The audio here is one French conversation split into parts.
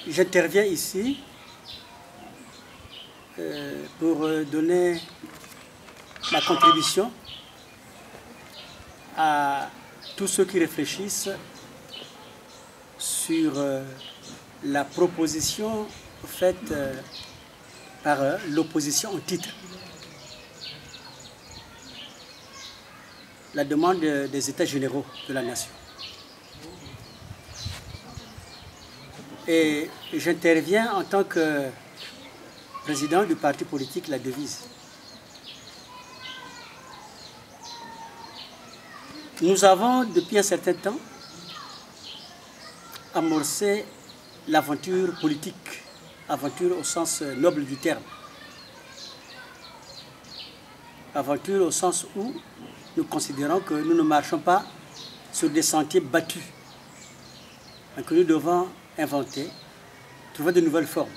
J'interviens ici pour donner ma contribution à tous ceux qui réfléchissent sur la proposition faite par l'opposition au titre. La demande des États généraux de la nation. Et j'interviens en tant que président du parti politique La Devise. Nous avons, depuis un certain temps, amorcé l'aventure politique, aventure au sens noble du terme. Aventure au sens où nous considérons que nous ne marchons pas sur des sentiers battus, mais que nous devons inventer, trouver de nouvelles formes.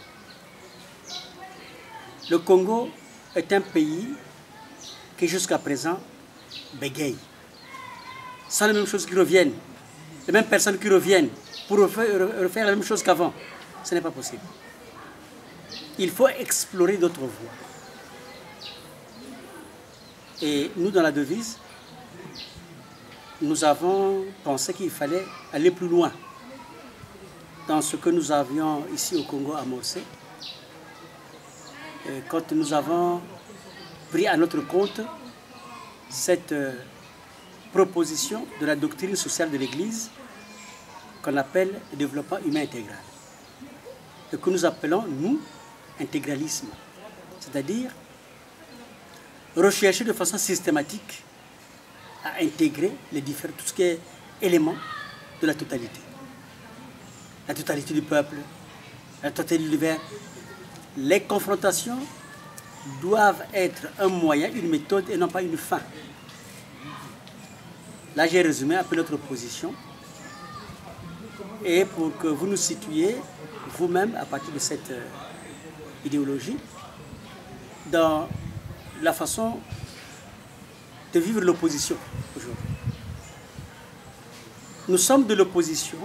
Le Congo est un pays qui jusqu'à présent bégaye. Sans les mêmes choses qui reviennent, les mêmes personnes qui reviennent pour refaire la même chose qu'avant. Ce n'est pas possible. Il faut explorer d'autres voies. Et nous, dans La Devise, nous avons pensé qu'il fallait aller plus loin dans ce que nous avions ici au Congo amorcé. Et quand nous avons pris à notre compte cette proposition de la doctrine sociale de l'Église qu'on appelle le développement humain intégral. Et que nous appelons, nous, intégralisme. C'est-à-dire rechercher de façon systématique à intégrer les différents, tout ce qui est élément de la totalité. La totalité du peuple, la totalité de l'univers. Les confrontations doivent être un moyen, une méthode et non pas une fin. Là, j'ai résumé un peu notre position. Et pour que vous nous situiez vous-même à partir de cette idéologie dans la façon de vivre l'opposition aujourd'hui. Nous sommes de l'opposition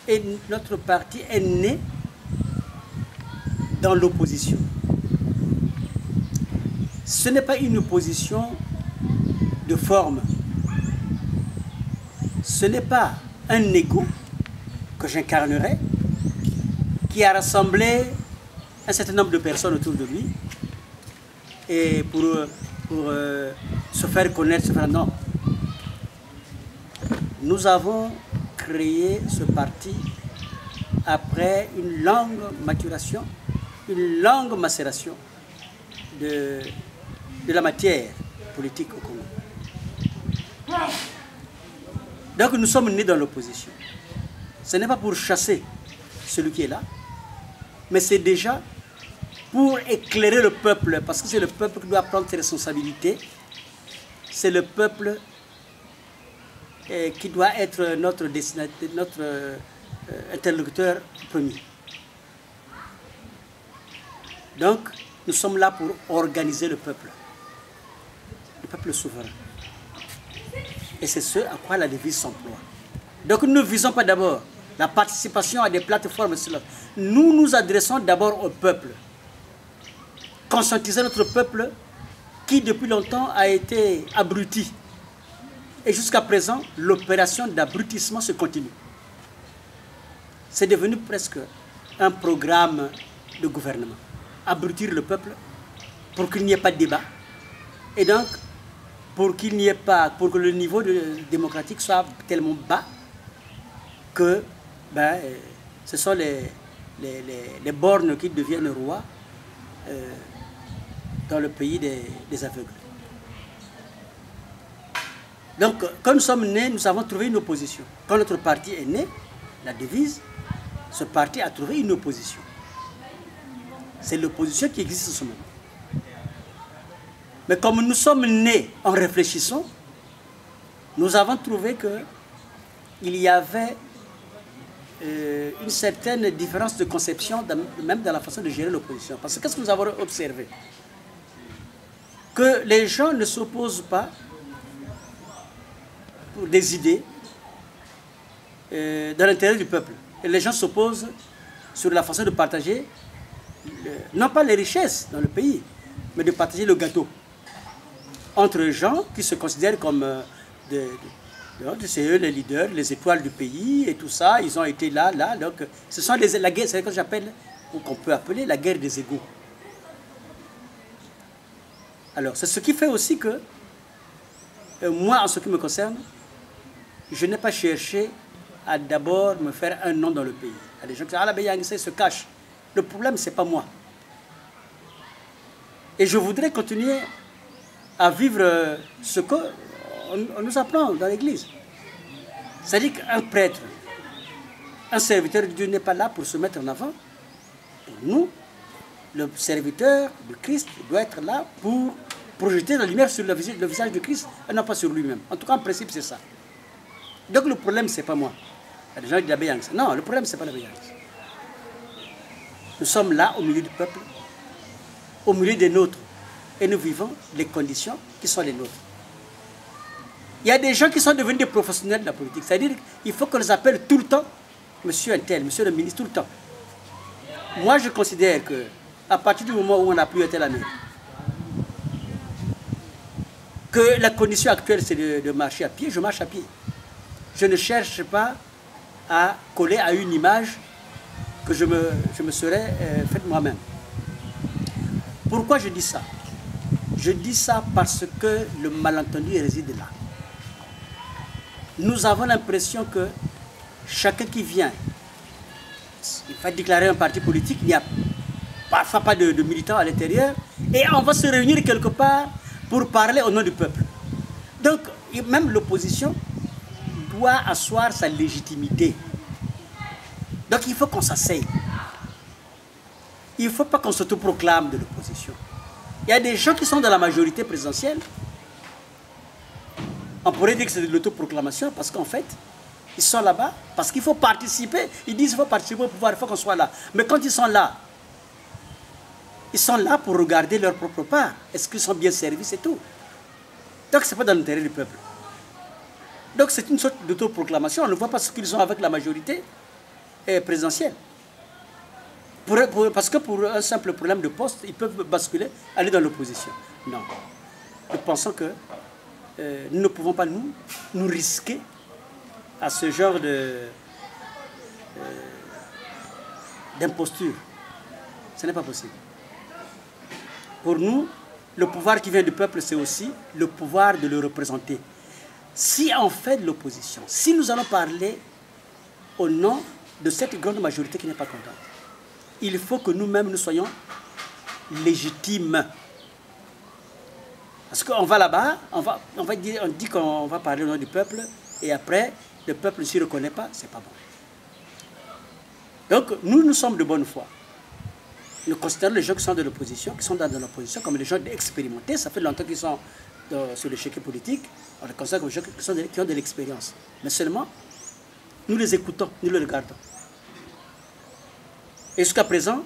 et notre parti est né dans l'opposition. Ce n'est pas une opposition de forme. Ce n'est pas un égo que j'incarnerai qui a rassemblé un certain nombre de personnes autour de lui et pour se faire connaître, se faire non. Nous avons créé ce parti après une longue maturation, une longue macération de la matière politique au Congo. Donc nous sommes nés dans l'opposition. Ce n'est pas pour chasser celui qui est là, mais c'est déjà pour éclairer le peuple, parce que c'est le peuple qui doit prendre ses responsabilités. C'est le peuple qui doit être notre interlocuteur premier. Donc, nous sommes là pour organiser le peuple souverain. Et c'est ce à quoi La Devise s'emploie. Donc, nous ne visons pas d'abord la participation à des plateformes. Nous nous adressons d'abord au peuple. Conscientiser notre peuple qui, depuis longtemps, a été abruti. Et jusqu'à présent, l'opération d'abrutissement se continue. C'est devenu presque un programme de gouvernement. Abrutir le peuple pour qu'il n'y ait pas de débat. Et donc, pour qu'il n'y ait pas, pour que le niveau démocratique soit tellement bas que ce sont les bornes qui deviennent rois dans le pays des aveugles. Donc, quand nous sommes nés, nous avons trouvé une opposition. Quand notre parti est né, La Devise, ce parti a trouvé une opposition. C'est l'opposition qui existe en ce moment. Mais comme nous sommes nés en réfléchissant, nous avons trouvé qu'il y avait une certaine différence de conception, même dans la façon de gérer l'opposition. Parce que qu'est-ce que nous avons observé? Que les gens ne s'opposent pas pour des idées dans l'intérêt du peuple. Et les gens s'opposent sur la façon de partager, non pas les richesses dans le pays, mais de partager le gâteau entre gens qui se considèrent comme c'est eux les leaders, les étoiles du pays et tout ça. Ils ont été là. Donc, ce sont la guerre, c'est ce que j'appelle, ou qu'on peut appeler la guerre des égaux. Alors, c'est ce qui fait aussi que, moi, en ce qui me concerne, je n'ai pas cherché à d'abord me faire un nom dans le pays. Il y a des gens qui disent, ah, la Bayangissé se cache. Le problème, ce n'est pas moi. Et je voudrais continuer à vivre ce qu'on nous apprend dans l'Église. C'est-à-dire qu'un prêtre, un serviteur de Dieu n'est pas là pour se mettre en avant. Pour nous, le serviteur de Christ doit être là pour projeter la lumière sur le visage de Christ et non pas sur lui-même. En tout cas, en principe, c'est ça. Donc le problème, ce n'est pas moi. Il y a des gens qui disent la Bayangissé. Non, le problème, ce n'est pas la Bayangissé. Nous sommes là au milieu du peuple, au milieu des nôtres. Et nous vivons les conditions qui sont les nôtres. Il y a des gens qui sont devenus des professionnels de la politique. C'est-à-dire qu'il faut qu'on les appelle tout le temps, monsieur un tel, monsieur le ministre, tout le temps. Moi, je considère qu'à partir du moment où on n'a plus été la mairie, que la condition actuelle, c'est de marcher à pied, je marche à pied. Je ne cherche pas à coller à une image que je me serais faite moi-même. Pourquoi je dis ça? Je dis ça parce que le malentendu réside là. Nous avons l'impression que chacun qui vient, il va déclarer un parti politique, il n'y a parfois pas de militants à l'intérieur, et on va se réunir quelque part pour parler au nom du peuple. Donc, même l'opposition doit asseoir sa légitimité. Donc, il faut qu'on s'asseye. Il ne faut pas qu'on s'autoproclame de l'opposition. Il y a des gens qui sont dans la majorité présidentielle. On pourrait dire que c'est de l'autoproclamation parce qu'en fait, ils sont là-bas parce qu'il faut participer. Ils disent qu'il faut participer au pouvoir, il faut qu'on soit là. Mais quand ils sont là pour regarder leur propre part. Est-ce qu'ils sont bien servis, c'est tout. Donc ce n'est pas dans l'intérêt du peuple. Donc c'est une sorte d'autoproclamation. On ne voit pas ce qu'ils ont avec la majorité présidentielle. Parce que pour un simple problème de poste, ils peuvent basculer, aller dans l'opposition. Non. Nous pensons que nous ne pouvons pas nous risquer à ce genre d'imposture. Ce n'est pas possible. Pour nous, le pouvoir qui vient du peuple, c'est aussi le pouvoir de le représenter. Si on fait de l'opposition, si nous allons parler au nom de cette grande majorité qui n'est pas contente, il faut que nous-mêmes, nous soyons légitimes. Parce qu'on va là-bas, on dit qu'on va parler au nom du peuple, et après, le peuple ne s'y reconnaît pas, c'est pas bon. Donc, nous sommes de bonne foi. Nous considérons les gens qui sont de l'opposition, qui sont dans l'opposition, comme des gens expérimentés. Ça fait longtemps qu'ils sont sur l'échiquier politique. On les considère comme des gens qui ont de l'expérience. Mais seulement, nous les écoutons, nous les regardons. Et jusqu'à présent,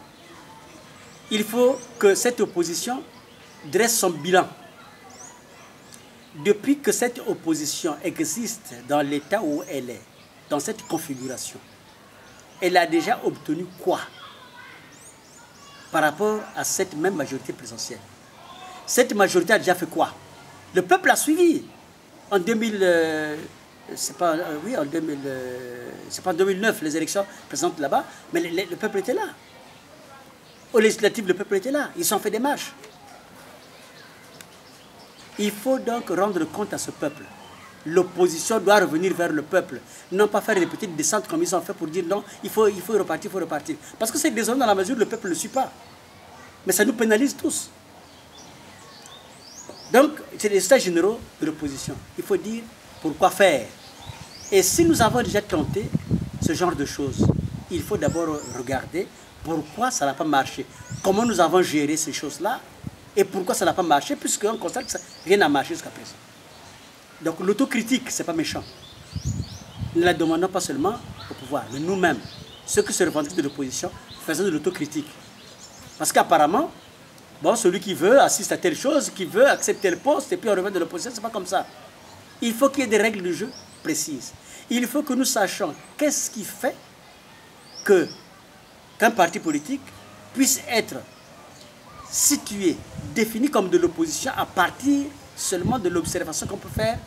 il faut que cette opposition dresse son bilan. Depuis que cette opposition existe dans l'état où elle est, dans cette configuration, elle a déjà obtenu quoi par rapport à cette même majorité présidentielle? Cette majorité a déjà fait quoi? Le peuple a suivi. En 2000, c'est pas en 2009 les élections présentes là-bas, mais le peuple était là. Aux législatives, le peuple était là. Ils ont fait des marches. Il faut donc rendre compte à ce peuple. L'opposition doit revenir vers le peuple. Non pas faire des petites descentes comme ils ont fait pour dire non, il faut repartir, il faut repartir. Parce que c'est désolé dans la mesure où le peuple ne le suit pas. Mais ça nous pénalise tous. Donc, c'est les états généraux de l'opposition. Il faut dire pourquoi faire. Et si nous avons déjà tenté ce genre de choses, il faut d'abord regarder pourquoi ça n'a pas marché. Comment nous avons géré ces choses-là et pourquoi ça n'a pas marché, puisqu'on constate que rien n'a marché jusqu'à présent. Donc l'autocritique, ce n'est pas méchant. Nous ne la demandons pas seulement au pouvoir, mais nous-mêmes, ceux qui se revendiquent de l'opposition, faisons de l'autocritique. Parce qu'apparemment, bon, celui qui veut assiste à telle chose, qui veut accepter le poste, et puis on revient de l'opposition, ce n'est pas comme ça. Il faut qu'il y ait des règles de jeu précises. Il faut que nous sachions qu'est-ce qui fait que qu'un parti politique puisse être situé, défini comme de l'opposition à partir seulement de l'observation qu'on peut faire,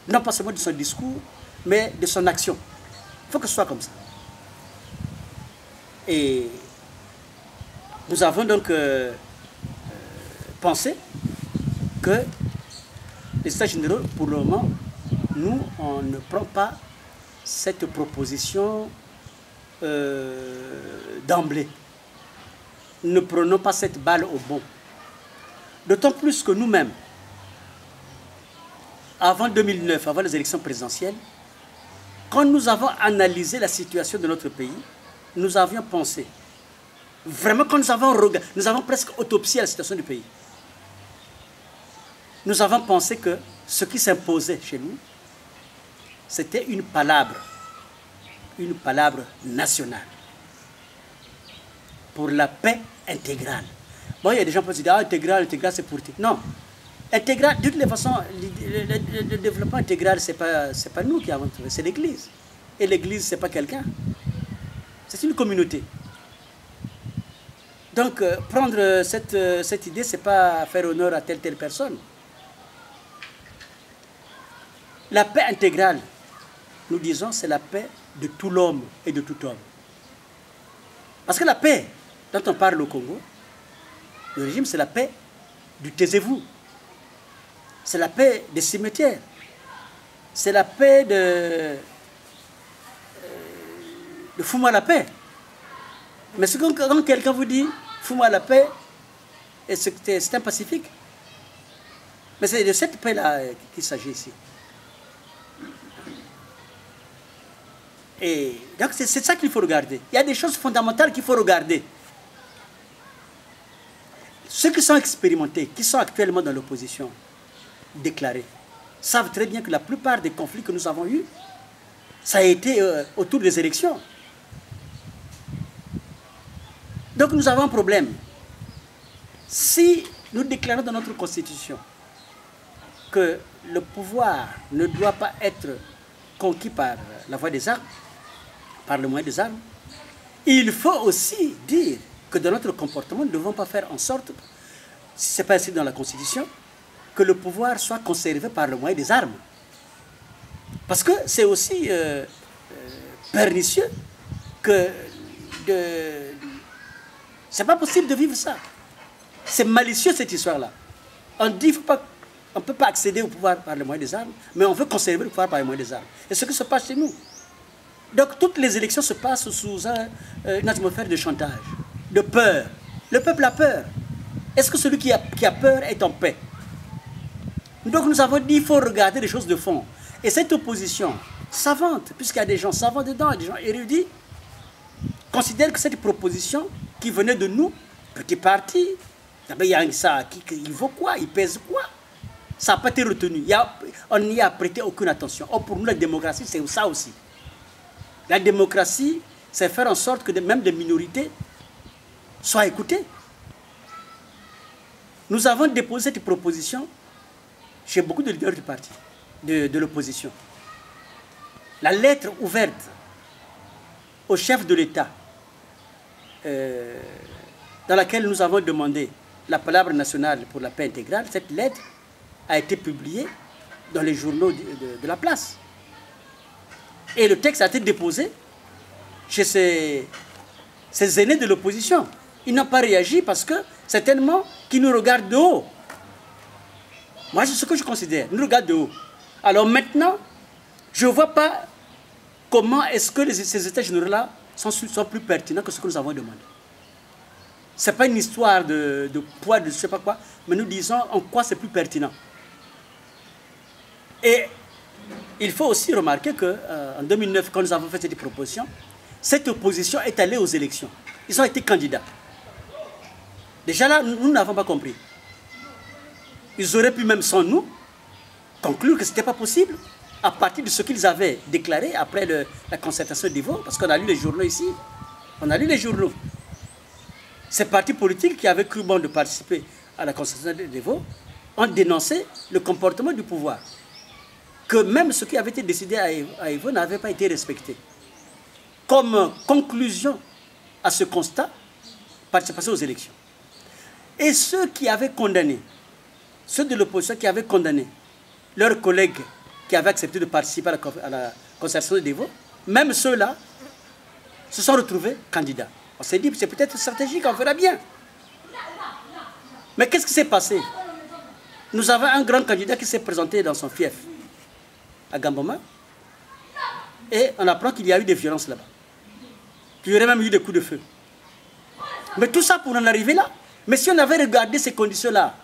non pas seulement de son discours, mais de son action. Il faut que ce soit comme ça. Et nous avons donc pensé que les États généraux, pour le moment, nous, on ne prend pas cette proposition d'emblée. Ne prenons pas cette balle au bond. D'autant plus que nous-mêmes, avant 2009, avant les élections présidentielles, quand nous avons analysé la situation de notre pays, nous avions pensé, vraiment quand nous avons presque autopsié la situation du pays. Nous avons pensé que ce qui s'imposait chez nous, c'était une palabre nationale pour la paix intégrale. Bon, il y a des gens qui peuvent dire, ah, intégral, c'est pour ti. Non. Intégral, de toutes les façons, le développement intégral, ce n'est pas nous qui avons trouvé, c'est l'Église. Et l'Église, ce n'est pas quelqu'un. C'est une communauté. Donc, prendre cette idée, ce n'est pas faire honneur à telle personne. La paix intégrale, nous disons, c'est la paix de tout l'homme et de tout homme. Parce que la paix dont on parle au Congo, le régime, c'est la paix du taisez-vous. C'est la paix des cimetières. C'est la paix de fous-moi la paix. Mais quand quelqu'un vous dit fous-moi la paix, c'est un pacifique. Mais c'est de cette paix-là qu'il s'agit ici. Et donc c'est ça qu'il faut regarder. Il y a des choses fondamentales qu'il faut regarder. Ceux qui sont expérimentés, qui sont actuellement dans l'opposition déclarée, savent très bien que la plupart des conflits que nous avons eus, ça a été autour des élections. Donc nous avons un problème. Si nous déclarons dans notre Constitution que le pouvoir ne doit pas être conquis par la voie des armes, par le moyen des armes, il faut aussi dire que dans notre comportement, nous ne devons pas faire en sorte, si ce n'est pas inscrit dans la Constitution, que le pouvoir soit conservé par le moyen des armes. Parce que c'est aussi pernicieux que c'est pas possible de vivre ça. C'est malicieux cette histoire-là. On dit on ne peut pas accéder au pouvoir par le moyen des armes, mais on veut conserver le pouvoir par le moyen des armes. Et ce qui se passe chez nous. Donc toutes les élections se passent sous une atmosphère de chantage, de peur. Le peuple a peur. Est-ce que celui qui a peur est en paix? Donc nous avons dit qu'il faut regarder les choses de fond. Et cette opposition savante, puisqu'il y a des gens savants dedans, des gens érudits, considère que cette proposition qui venait de nous, petit parti, il y a ça, il vaut quoi? Il pèse quoi? Ça n'a pas été retenu. On n'y a prêté aucune attention. Or, pour nous, la démocratie, c'est ça aussi. La démocratie, c'est faire en sorte que même des minorités soient écoutées. Nous avons déposé cette proposition chez beaucoup de leaders du parti, de l'opposition. La lettre ouverte au chef de l'État, dans laquelle nous avons demandé la palabre nationale pour la paix intégrale, cette lettre a été publiée dans les journaux de la place. Et le texte a été déposé chez ces aînés de l'opposition. Ils n'ont pas réagi parce que certainement qu'ils nous regardent de haut. Moi, c'est ce que je considère. Ils nous regardent de haut. Alors maintenant, je ne vois pas comment est-ce que ces états généraux-là sont plus pertinents que ce que nous avons demandé. Ce n'est pas une histoire de poids, de je ne sais pas quoi, mais nous disons en quoi c'est plus pertinent. Et il faut aussi remarquer qu'en 2009, quand nous avons fait cette proposition, cette opposition est allée aux élections. Ils ont été candidats. Déjà là, nous n'avons pas compris. Ils auraient pu même sans nous conclure que ce n'était pas possible à partir de ce qu'ils avaient déclaré après la concertation d'Ivo, parce qu'on a lu les journaux ici. On a lu les journaux. Ces partis politiques qui avaient cru bon de participer à la concertation d'Ivo ont dénoncé le comportement du pouvoir. Que même ce qui avait été décidé à Ivo n'avait pas été respecté. Comme conclusion à ce constat, participation aux élections. Et ceux qui avaient condamné, ceux de l'opposition qui avaient condamné leurs collègues qui avaient accepté de participer à la concertation des votes, même ceux-là se sont retrouvés candidats. On s'est dit, c'est peut-être stratégique, on verra bien. Mais qu'est-ce qui s'est passé? Nous avons un grand candidat qui s'est présenté dans son fief, à Gamboma, et on apprend qu'il y a eu des violences là-bas. Il y aurait même eu des coups de feu. Mais tout ça pour en arriver là. Mais si on avait regardé ces conditions-là,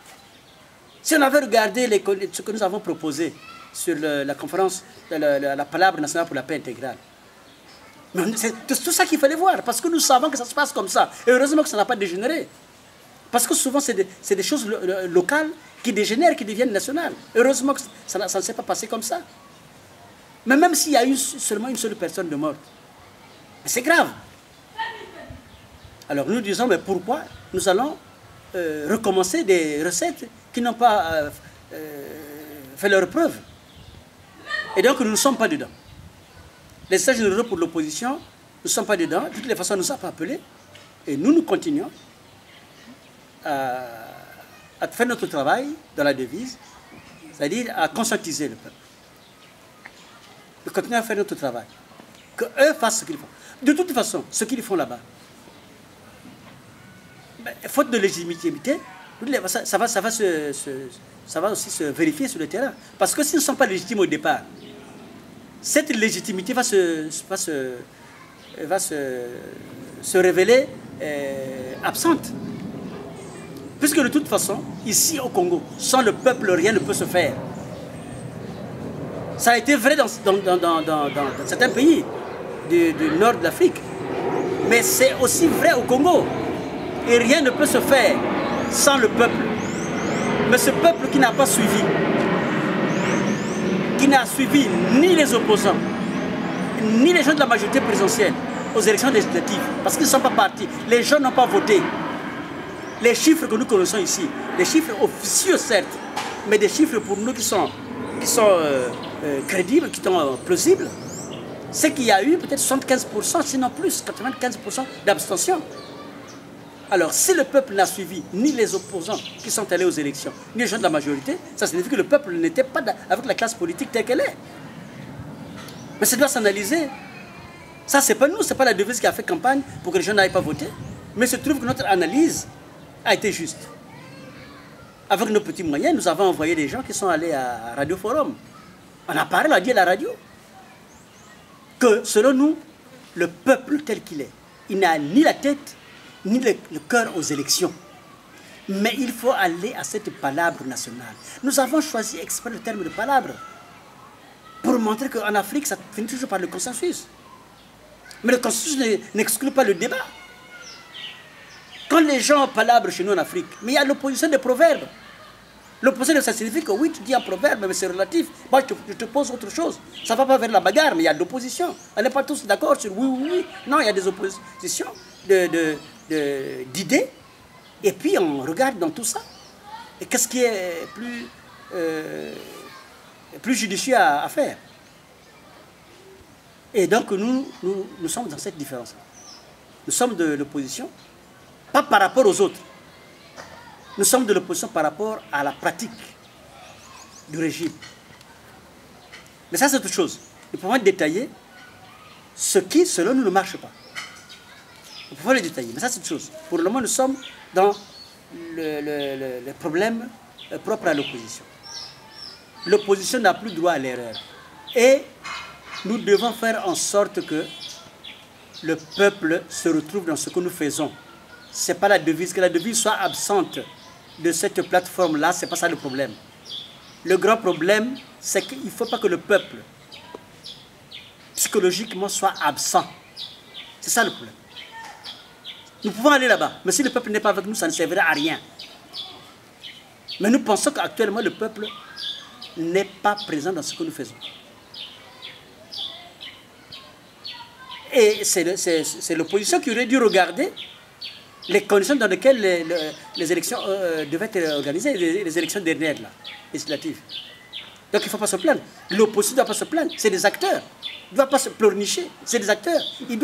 si on avait regardé ce que nous avons proposé sur la conférence, la palabre nationale pour la paix intégrale, c'est tout ça qu'il fallait voir, parce que nous savons que ça se passe comme ça. Et heureusement que ça n'a pas dégénéré. Parce que souvent, c'est des choses locales qui dégénèrent, qui deviennent nationales. Heureusement que ça ne s'est pas passé comme ça. Mais même s'il y a eu seulement une seule personne de morte, c'est grave. Alors nous disons, mais pourquoi nous allons recommencer des recettes qui n'ont pas fait leur preuve? Et donc nous ne sommes pas dedans. Les stages généraux pour l'opposition, nous ne sommes pas dedans. De toutes les façons, on ne nous a pas appelés. Et nous continuons à faire notre travail dans la devise, c'est-à-dire à conscientiser le peuple. De continuer à faire notre travail. Qu'eux fassent ce qu'ils font. De toute façon, ce qu'ils font là-bas, faute de légitimité, ça va aussi se vérifier sur le terrain. Parce que s'ils ne sont pas légitimes au départ, cette légitimité va se révéler absente. Puisque de toute façon, ici au Congo, sans le peuple, rien ne peut se faire. Ça a été vrai dans certains pays du nord de l'Afrique. Mais c'est aussi vrai au Congo. Et rien ne peut se faire sans le peuple. Mais ce peuple qui n'a pas suivi, qui n'a suivi ni les opposants, ni les gens de la majorité présidentielle aux élections législatives, parce qu'ils ne sont pas partis, les gens n'ont pas voté. Les chiffres que nous connaissons ici, des chiffres officieux certes, mais des chiffres pour nous qui sont crédibles, qui sont plausibles, c'est qu'il y a eu peut-être 75%, sinon plus, 95% d'abstention. Alors, si le peuple n'a suivi ni les opposants qui sont allés aux élections, ni les gens de la majorité, ça signifie que le peuple n'était pas avec la classe politique telle qu'elle est. Mais ça doit s'analyser. Ça, c'est pas nous, c'est pas la devise qui a fait campagne pour que les gens n'aillent pas voter. Mais il se trouve que notre analyse a été juste. Avec nos petits moyens, nous avons envoyé des gens qui sont allés à Radio Forum. On a parlé, on a dit à la radio que, selon nous, le peuple tel qu'il est, il n'a ni la tête, ni le cœur aux élections. Mais il faut aller à cette palabre nationale. Nous avons choisi exprès le terme de palabre pour montrer qu'en Afrique, ça finit toujours par le consensus. Mais le consensus n'exclut pas le débat. Quand les gens palabrent chez nous en Afrique, mais il y a l'opposition des proverbes. L'opposition, ça signifie que oui, tu dis un proverbe, mais c'est relatif. Moi, je te pose autre chose. Ça ne va pas vers la bagarre, mais il y a de l'opposition. On n'est pas tous d'accord sur oui, oui, oui. Non, il y a des oppositions d'idées. Et puis, on regarde dans tout ça. Et qu'est-ce qui est plus judicieux à faire? Et donc, nous sommes dans cette différence. Nous sommes de l'opposition, pas par rapport aux autres. Nous sommes de l'opposition par rapport à la pratique du régime. Mais ça, c'est autre chose. Nous pouvons détailler ce qui, selon nous, ne marche pas. Nous pouvons le détailler, mais ça, c'est autre chose. Pour le moment, nous sommes dans le problème propre à l'opposition. L'opposition n'a plus droit à l'erreur. Et nous devons faire en sorte que le peuple se retrouve dans ce que nous faisons. Ce n'est pas la devise, que la devise soit absente de cette plateforme-là, ce n'est pas ça le problème. Le grand problème, c'est qu'il ne faut pas que le peuple, psychologiquement, soit absent. C'est ça le problème. Nous pouvons aller là-bas, mais si le peuple n'est pas avec nous, ça ne servira à rien. Mais nous pensons qu'actuellement, le peuple n'est pas présent dans ce que nous faisons. Et c'est l'opposition qui aurait dû regarder les conditions dans lesquelles les élections devaient être organisées, les élections dernières, là, législatives. Donc il ne faut pas se plaindre. L'opposition ne doit pas se plaindre. C'est des acteurs. Ils ne doivent pas se pleurnicher. C'est des acteurs. Ils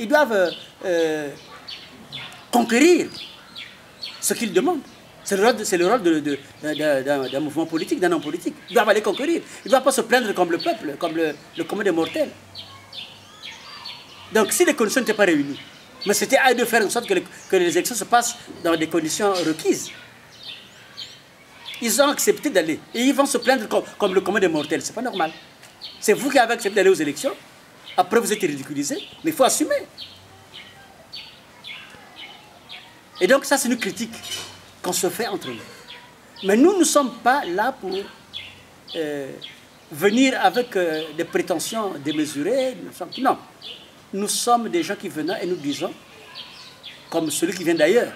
doivent conquérir ce qu'ils demandent. C'est le rôle d'un mouvement politique, d'un homme politique. Ils doivent aller conquérir. Ils ne doivent pas se plaindre comme le peuple, comme le commun des mortels. Donc si les conditions n'étaient pas réunies, mais c'était à eux de faire en sorte que les élections se passent dans des conditions requises. Ils ont accepté d'aller. Et ils vont se plaindre comme le commun des mortels. Ce n'est pas normal. C'est vous qui avez accepté d'aller aux élections. Après, vous êtes ridiculisé. Mais il faut assumer. Et donc, ça, c'est une critique qu'on se fait entre nous. Mais nous ne sommes pas là pour venir avec des prétentions démesurées. Non. Nous sommes des gens qui viennent et nous disons, comme celui qui vient d'ailleurs,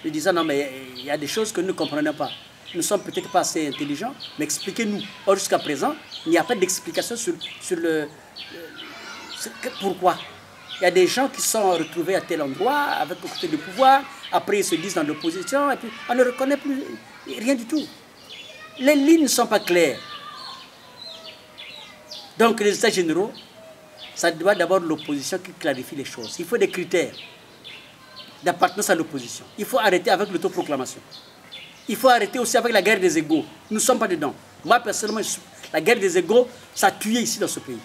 nous disons, non, mais il y a des choses que nous ne comprenons pas. Nous ne sommes peut-être pas assez intelligents, mais expliquez-nous. Or, jusqu'à présent, il n'y a pas d'explication sur pourquoi. Il y a des gens qui sont retrouvés à tel endroit, avec le côté du pouvoir, après ils se disent dans l'opposition, et puis on ne reconnaît plus rien du tout. Les lignes ne sont pas claires. Donc les États généraux, ça doit d'abord l'opposition qui clarifie les choses. Il faut des critères d'appartenance à l'opposition. Il faut arrêter avec l'autoproclamation. Il faut arrêter aussi avec la guerre des égos. Nous ne sommes pas dedans. Moi, personnellement, la guerre des égos, ça a tué ici dans ce pays.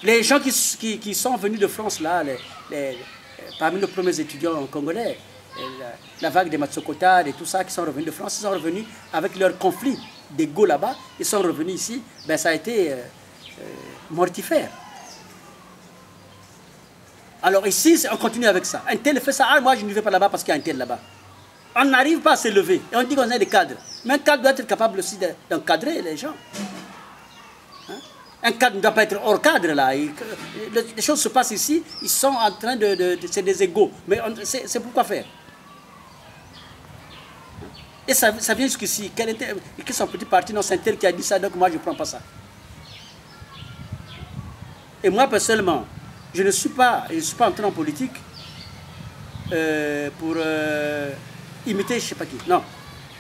Les gens qui sont venus de France, là, parmi nos premiers étudiants congolais, la vague des Matsokota et tout ça, qui sont revenus de France, ils sont revenus avec leur conflit d'ego là-bas, ils sont revenus ici, ben, ça a été mortifère. Alors ici, on continue avec ça. Un tel fait ça, ah, moi je ne vais pas là-bas parce qu'il y a un tel là-bas. On n'arrive pas à s'élever. Et on dit qu'on est des cadres. Mais un cadre doit être capable aussi d'encadrer les gens. Hein? Un cadre ne doit pas être hors cadre là. Les choses se passent ici, ils sont en train c'est des égaux. Mais c'est pourquoi faire? Et ça vient jusqu'ici. Quel est son petit parti? Non, c'est un tel qui a dit ça, donc moi je ne prends pas ça. Et moi personnellement, je ne suis pas entré en politique pour imiter je ne sais pas qui. Non.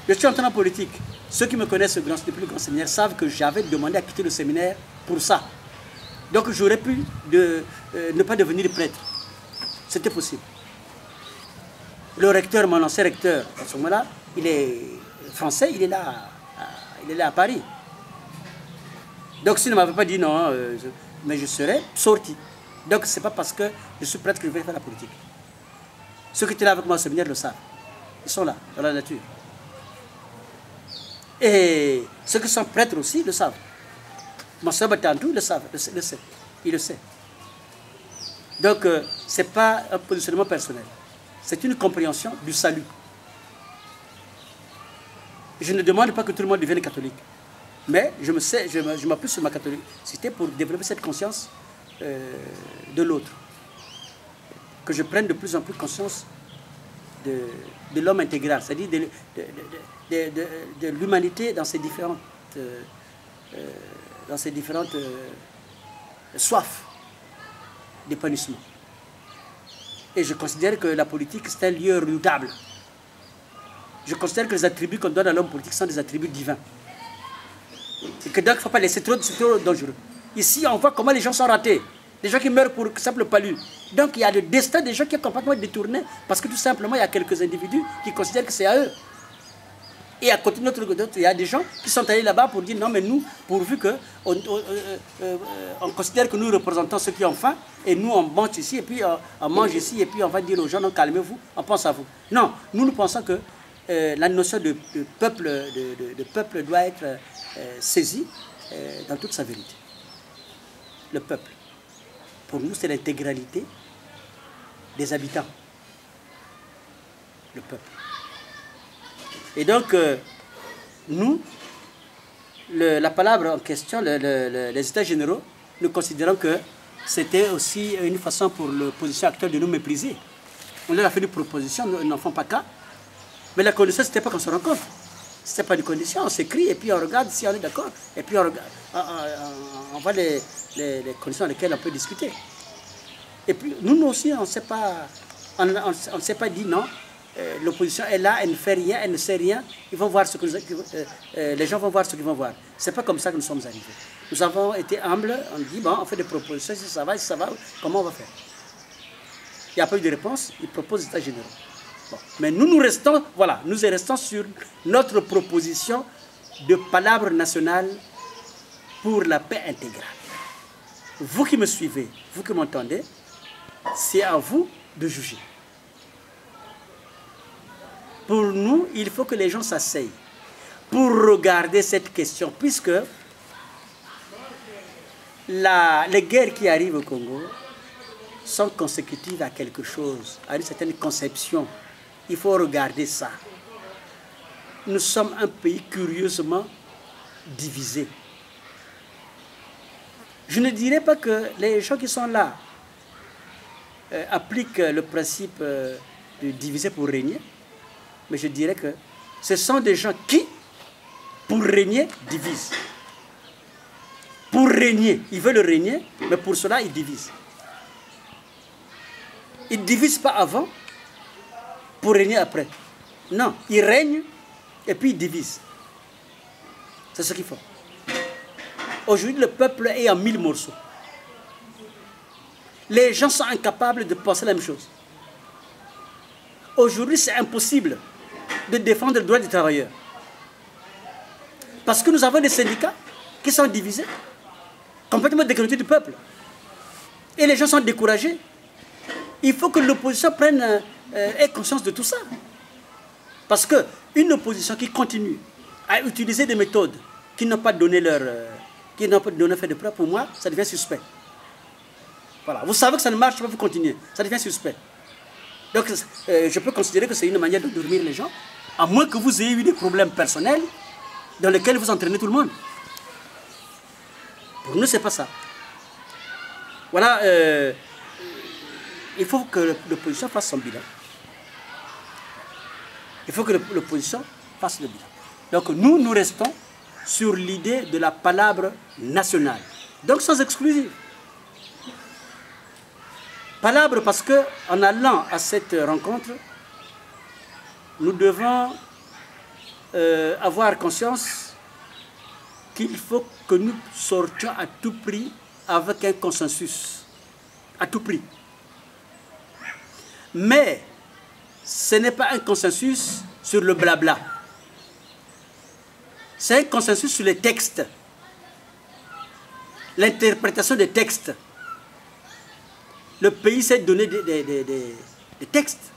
Je suis entré en politique. Ceux qui me connaissent depuis le grand séminaire savent que j'avais demandé à quitter le séminaire pour ça. Donc j'aurais pu ne pas devenir prêtre. C'était possible. Le recteur, mon ancien recteur, à ce moment-là, il est français, il est là à Paris. Donc s'il ne m'avait pas dit non, mais je serais sorti. Donc ce n'est pas parce que je suis prêtre que je vais faire la politique. Ceux qui étaient là avec moi au séminaire le savent. Ils sont là, dans la nature. Et ceux qui sont prêtres aussi le savent. Mon soeur Batandou le savent, il le sait. Donc ce n'est pas un positionnement personnel. C'est une compréhension du salut. Je ne demande pas que tout le monde devienne catholique. Mais je m'appuie sur ma catholicité pour développer cette conscience de l'autre. Que je prenne de plus en plus conscience de l'homme intégral, c'est-à-dire de l'humanité dans ses différentes, soifs d'épanouissement. Et je considère que la politique, c'est un lieu redoutable. Je considère que les attributs qu'on donne à l'homme politique sont des attributs divins. Et que donc, il ne faut pas laisser trop, c'est trop dangereux. Ici, on voit comment les gens sont ratés. Des gens qui meurent pour simple palu. Donc, il y a le destin des gens qui est complètement détourné parce que tout simplement, il y a quelques individus qui considèrent que c'est à eux. Et à côté de notre côté, il y a des gens qui sont allés là-bas pour dire non, mais nous, pourvu que on considère que nous représentons ceux qui ont faim, et nous, on mange ici, et puis on mange ici, et puis on va dire aux gens, non, calmez-vous, on pense à vous. Non, nous pensons que la notion de peuple doit être saisie dans toute sa vérité. Le peuple. Pour nous, c'est l'intégralité des habitants. Le peuple. Et donc, nous, la palabra en question, les États généraux, nous considérons que c'était aussi une façon pour l'opposition actuelle de nous mépriser. On leur a fait une proposition, ils n'en font pas cas. Mais la condition, ce n'était pas qu'on se rencontre. Ce n'était pas une condition, on s'écrit et puis on regarde si on est d'accord. Et puis on voit les conditions dans lesquelles on peut discuter. Et puis nous aussi, on ne s'est pas dit non. L'opposition est là, elle ne fait rien, elle ne sait rien. Ils vont voir les gens vont voir ce qu'ils vont voir. Ce n'est pas comme ça que nous sommes arrivés. Nous avons été humbles, on dit bon, on fait des propositions, si ça va, comment on va faire. n'y a pas eu de réponse, il propose des états généraux. Bon. Mais nous restons, voilà, nous restons sur notre proposition de palabre nationale pour la paix intégrale. Vous qui me suivez, vous qui m'entendez, c'est à vous de juger. Pour nous, il faut que les gens s'asseyent pour regarder cette question, puisque les guerres qui arrivent au Congo sont consécutives à quelque chose, à une certaine conception. Il faut regarder ça. Nous sommes un pays curieusement divisé. Je ne dirais pas que les gens qui sont là appliquent le principe de diviser pour régner, mais je dirais que ce sont des gens qui, pour régner, divisent. Pour régner, ils veulent régner, mais pour cela, ils divisent. Ils ne divisent pas avant pour régner après. Non, ils règnent et puis ils divisent. C'est ce qu'ils font. Aujourd'hui, le peuple est en 1000 morceaux. Les gens sont incapables de penser la même chose. Aujourd'hui, c'est impossible de défendre le droit des travailleurs. Parce que nous avons des syndicats qui sont divisés, complètement déconnectés du peuple. Et les gens sont découragés. Il faut que l'opposition ait conscience de tout ça. Parce qu'une opposition qui continue à utiliser des méthodes qui n'ont pas donné qui n'ont pas donné fait de preuve, pour moi, ça devient suspect. Voilà. Vous savez que ça ne marche pas, vous continuez. Ça devient suspect. Donc, je peux considérer que c'est une manière de dormir les gens, à moins que vous ayez eu des problèmes personnels dans lesquels vous entraînez tout le monde. Pour nous, ce n'est pas ça. Voilà, il faut que l'opposition fasse son bilan. Il faut que l'opposition fasse le bilan. Donc, nous restons sur l'idée de la palabre nationale. Donc, sans exclusive. Palabre parce qu'en allant à cette rencontre, nous devons avoir conscience qu'il faut que nous sortions à tout prix avec un consensus. À tout prix. Mais ce n'est pas un consensus sur le blabla. C'est un consensus sur les textes. L'interprétation des textes. Le pays s'est donné des textes.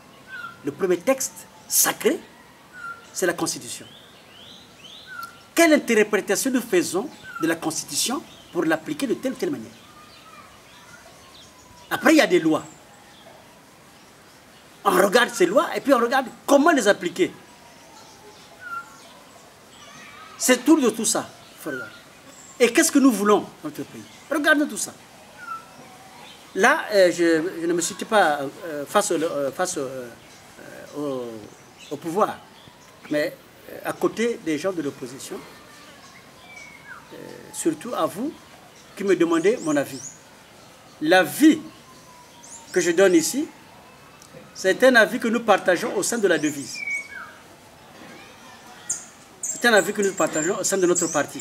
Le premier texte sacré, c'est la Constitution. Quelle interprétation nous faisons de la Constitution pour l'appliquer de telle ou telle manière? Après, il y a des lois. On regarde ces lois et puis on regarde comment les appliquer. C'est tout de tout ça. Et qu'est-ce que nous voulons dans notre pays? Regardons tout ça. Là, je ne me situe pas face au pouvoir, mais à côté des gens de l'opposition, surtout à vous qui me demandez mon avis. L'avis que je donne ici, c'est un avis que nous partageons au sein de la devise. C'est un avis que nous partageons au sein de notre parti.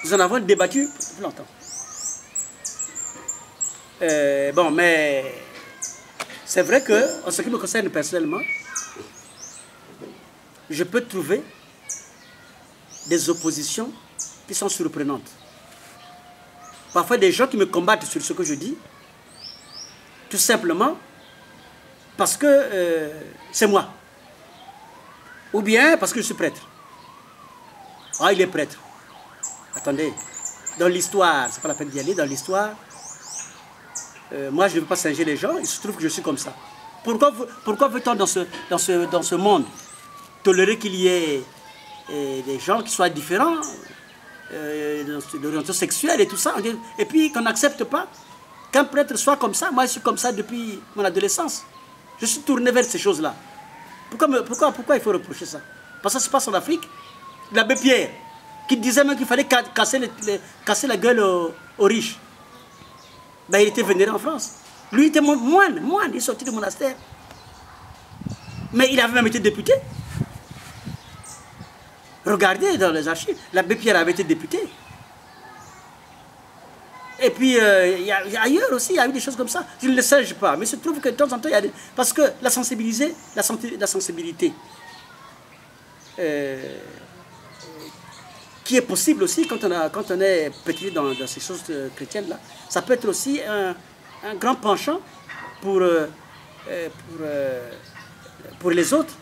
Nous en avons débattu depuis longtemps. Bon, mais c'est vrai que, en ce qui me concerne personnellement, je peux trouver des oppositions qui sont surprenantes. Parfois, des gens qui me combattent sur ce que je dis, tout simplement parce que c'est moi. Ou bien parce que je suis prêtre. Ah, il est prêtre. Attendez, dans l'histoire, c'est pas la peine d'y aller, dans l'histoire, moi je ne veux pas singer les gens, il se trouve que je suis comme ça. Pourquoi veut-on dans ce monde tolérer qu'il y ait des gens qui soient différents, d'orientation sexuelle et tout ça, et puis qu'on n'accepte pas qu'un prêtre soit comme ça? Moi je suis comme ça depuis mon adolescence. Je suis tourné vers ces choses-là. Pourquoi il faut reprocher ça? Parce que ça se passe en Afrique. L'abbé Pierre, qui disait même qu'il fallait casser la gueule aux riches. Ben, il était vénéré en France. Lui, il était moine, il est sorti du monastère. Mais il avait même été député. Regardez dans les archives, l'abbé Pierre avait été député. Et puis, ailleurs aussi, il y a eu des choses comme ça. Je ne le sais pas, mais il se trouve que de temps en temps, il y a des... Parce que la sensibilité, qui est possible aussi quand on est petit dans ces choses chrétiennes-là, ça peut être aussi un grand penchant pour les autres,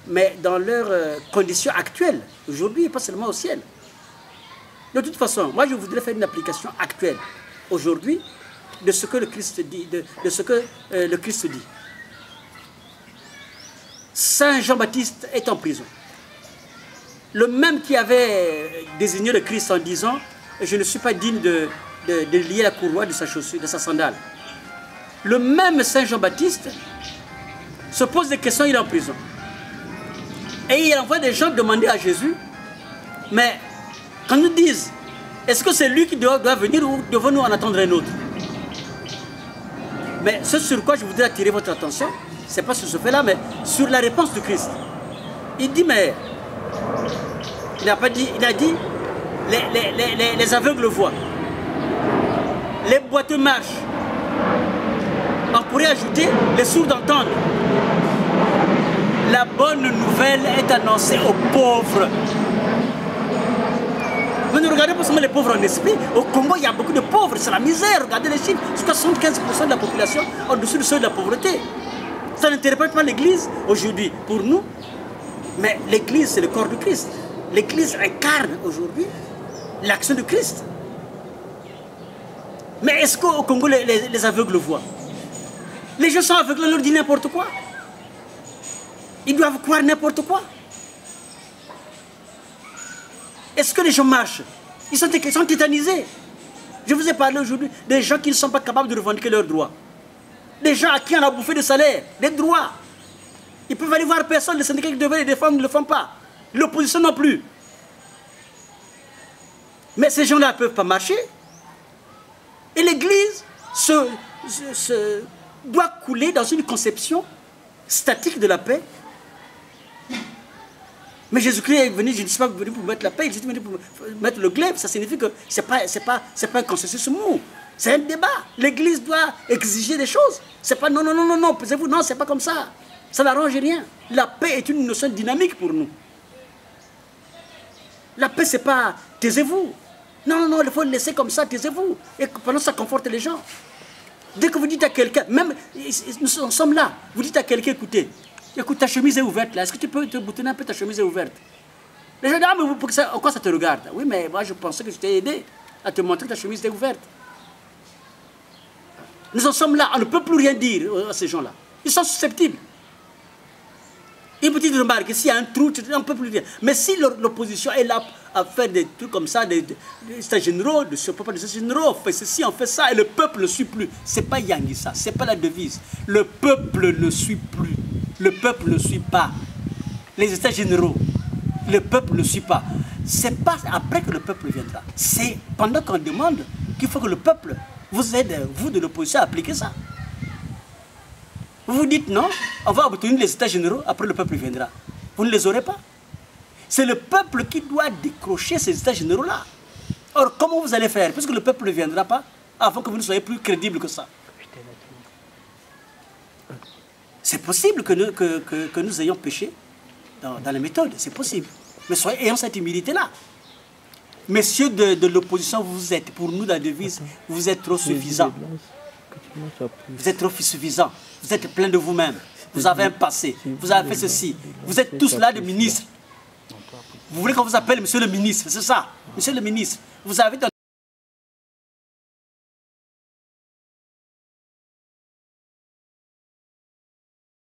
mais dans leurs conditions actuelles, aujourd'hui, et pas seulement au ciel. De toute façon, moi je voudrais faire une application actuelle, aujourd'hui, de ce que le Christ dit. De ce que le Christ dit. Saint Jean-Baptiste est en prison. Le même qui avait désigné le Christ en disant « Je ne suis pas digne de lier la courroie de sa chaussure, de sa sandale ». Le même Saint Jean-Baptiste se pose des questions, il est en prison. Et il envoie des gens demander à Jésus, mais quand nous disent, est-ce que c'est lui qui doit venir ou devons-nous en attendre un autre? Mais ce sur quoi je voudrais attirer votre attention, ce n'est pas sur ce fait-là, mais sur la réponse du Christ. Il dit, mais il n'a pas dit, il a dit, les aveugles voient, les boiteux marchent. On pourrait ajouter, les sourds entendent. La bonne nouvelle est annoncée aux pauvres. Mais ne regardez pas seulement les pauvres en esprit. Au Congo, il y a beaucoup de pauvres, c'est la misère. Regardez les chiffres. Jusqu'à 75% de la population au-dessus du seuil de la pauvreté. Ça n'interpelle pas l'Église aujourd'hui pour nous. Mais l'Église, c'est le corps du Christ. L'Église incarne aujourd'hui l'action du Christ. Mais est-ce qu'au Congo, les aveugles voient? Les gens sont aveugles, on leur dit n'importe quoi. Ils doivent croire n'importe quoi. Est-ce que les gens marchent? Ils sont tétanisés. Je vous ai parlé aujourd'hui des gens qui ne sont pas capables de revendiquer leurs droits. Des gens à qui on a bouffé de salaire, des droits. Ils peuvent aller voir personne, les syndicats qui devaient les défendre ne le font pas. L'opposition non plus. Mais ces gens-là ne peuvent pas marcher. Et l'Église doit couler dans une conception statique de la paix. Mais Jésus-Christ est venu, je ne suis pas venu pour mettre la paix, il est venu pour mettre le glaive. Ça signifie que ce n'est pas un consensus mou. C'est un débat. L'Église doit exiger des choses. C'est pas non, non, non, non, non, pesez-vous, non, c'est pas comme ça. Ça n'arrange rien. La paix est une notion dynamique pour nous. La paix, c'est pas taisez-vous. Non, non, non, il faut le laisser comme ça, taisez-vous. Et pendant ça conforte les gens. Dès que vous dites à quelqu'un, même, nous sommes là, vous dites à quelqu'un, écoutez, écoute, ta chemise est ouverte là, est-ce que tu peux te boutonner un peu, ta chemise est ouverte? Les gens disent, ah, mais pourquoi ça te regarde? Oui, mais moi je pensais que je t'ai aidé à te montrer que ta chemise est ouverte. Nous en sommes là, on ne peut plus rien dire à ces gens-là. Ils sont susceptibles. Une petite remarque, s'il y a un trou, on ne peut plus dire. Mais si l'opposition est là à faire des trucs comme ça, des états généraux, des états généraux, on fait ceci, on fait ça, et le peuple ne suit plus. Ce n'est pas Yangi ça, ce n'est pas la devise. Le peuple ne suit plus. Le peuple ne suit pas. Les états généraux, le peuple ne suit pas. Ce n'est pas après que le peuple viendra. C'est pendant qu'on demande qu'il faut que le peuple vous aide, vous de l'opposition, à appliquer ça. Vous vous dites non, on va obtenir les états généraux, après le peuple viendra. Vous ne les aurez pas. C'est le peuple qui doit décrocher ces états généraux-là. Or, comment vous allez faire? Puisque le peuple ne viendra pas, avant que vous ne soyez plus crédible que ça. C'est possible que nous ayons péché dans les méthodes, c'est possible. Mais ayons cette humilité-là. Messieurs de l'opposition, vous êtes, pour nous, la devise, vous êtes trop suffisants. Vous êtes trop suffisants. Vous êtes plein de vous-même. Vous avez un passé. Vous avez fait ceci. Vous êtes tous là des ministres. Vous voulez qu'on vous appelle monsieur le ministre, c'est ça, monsieur le ministre. Vous avez dans